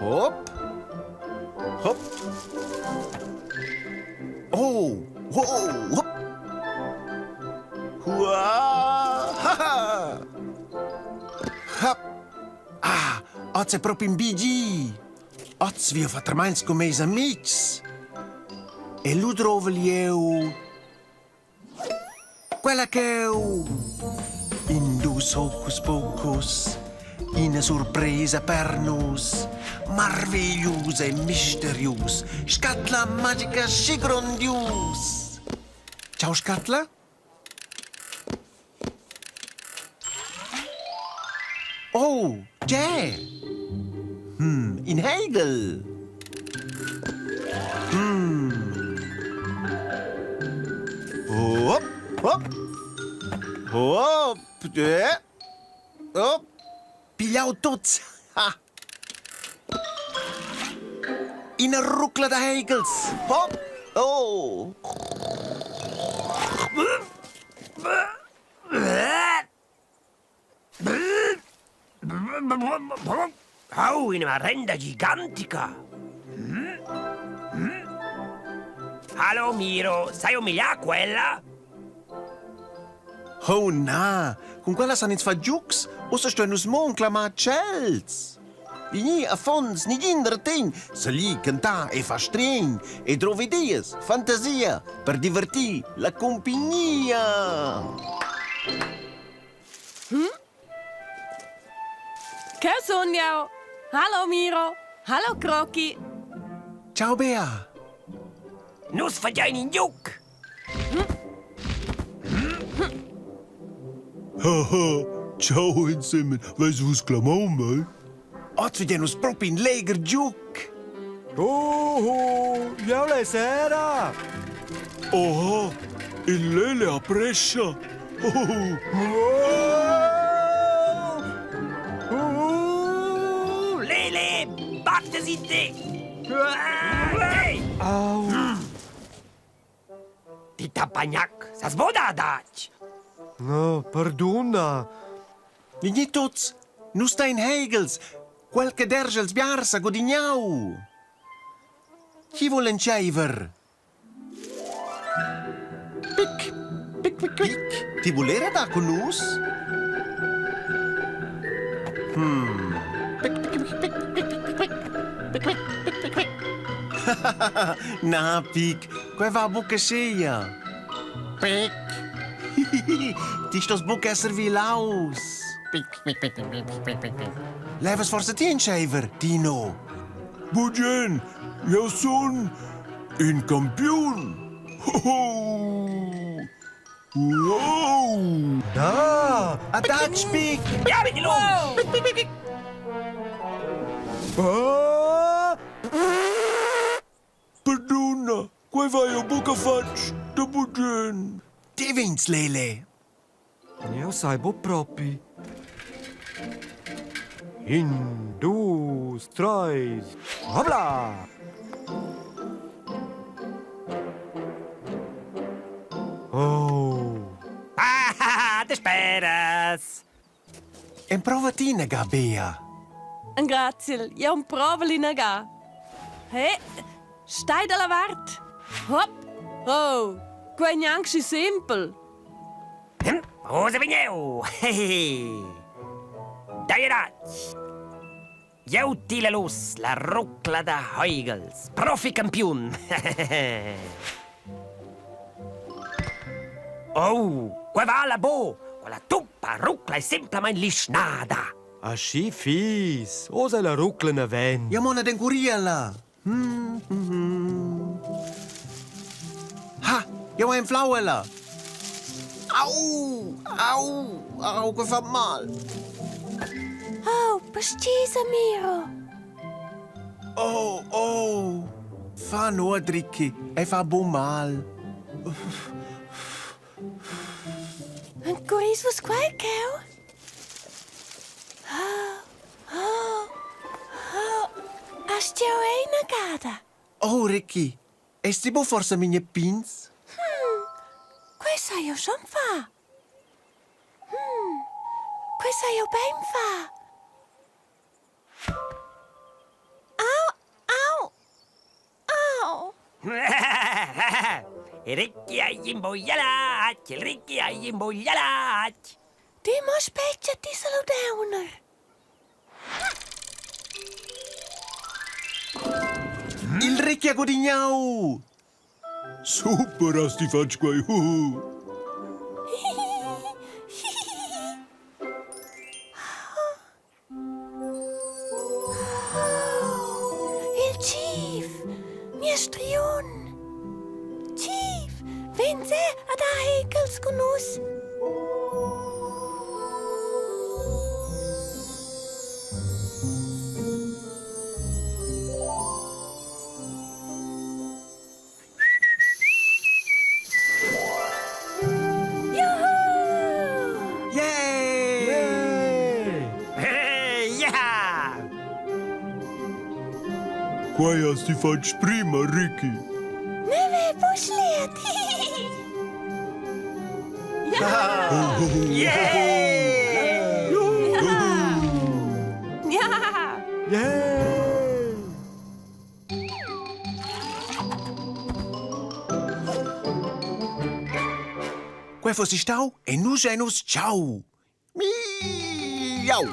Hop. Hop. Oh. Wow. Hop. Hua. Ha ha. Hop. Ah, oggi è proprio in BG. Oggi vi ho fatto mai con i miei amici. E lui trova io quella che è Indus hocus pocus, una sorpresa per nos, maravilhosa e misteriosa, scatla magica e grandios. Ciao scatla. Oh, c'è. In Hegel. Hop, hop. Hop, hop. Pigliao tutti. Ah. In rucla da Hegels. Hop. Oh. Oh, in una renda gigantica. Allo Miro, sai umiliare quella? Oh na, con quella sanno fa giux, o se sto in usmoncla ma cels. Vini a fons, ni indertin, se lì canta e fa string, e trovi ideas, fantasia, per divertir la compagnia. Che sogno? Hallo Miro, hallo Croci. Ciao Bea. Nus fagiai in giug. Haha, ciao insieme, weißt du, was Klammer mal? Oggi vediamo proprio in leger giug. Oh, jau le sera! Aha, in Lele a Brescia. Lele, battesi te. Au! Ti tampagnac, sa sboda dać. No, perdona. Vini tots, nu sta in Hegels, qualche dergels biarsa godignau. Chi vuole un civer? Pic, pic, pic, pic. Ti volere da con nus? Pic, pic, pic, pic, pic, pic, pic, pic, pic, pic, pic. Na, pic, qua va a buca seia. Pic. Ti sto sbuca a servir l'aus. Pic, pic, pic, pic, pic, pic, pic, pic. Levas forse ti un civer, Tino. Bugen, jag son en kampion. Wow! Da! Attach, pic. Ja, mit lo. Pic, pic, pic, pic. Ah! Perdona, qua vai a boca faccia da Bugen. Ti vins, Lele. Eu saibo propi. In, dus, três, hopla! Oh! Ah, te esperas. En provatina, Gabea. Grazie, io un provolina ga. Stai dalla vart. Hop. Oh, qua è neanche simpel. Cosa vigneu? Dai raggi. Jauti la luz, la rucla da heighels. Profi campion. Oh, qua va la bo. Quella tuppa rucla è semplicemente lisnada. Aschi fies! O sei la ruclena ven. Ja, mona den curiella. Ha, jag har en flauella. Au, au, au, che fa mal. Oh, precisa Miro. Oh, fa no, Riki, e fa buon mal. Ancora is qualche? Hast du eine gada? Oh, Riki, esti bo forse mine pins? Questa io schon fa. Questa io ben fa. Riki ai imboglialat, Riki ai imboglialat. Timo specchia ti saludeuner. Il Riki a godignau! Super hast die faci quai. Il chief, mia striun. Chief, venze a Dar heighels con us. Quai hast die faci prima, Riki. Neve pusliet. Ja. Yeah! Quai fossi stau e nus genus ciao! Miau!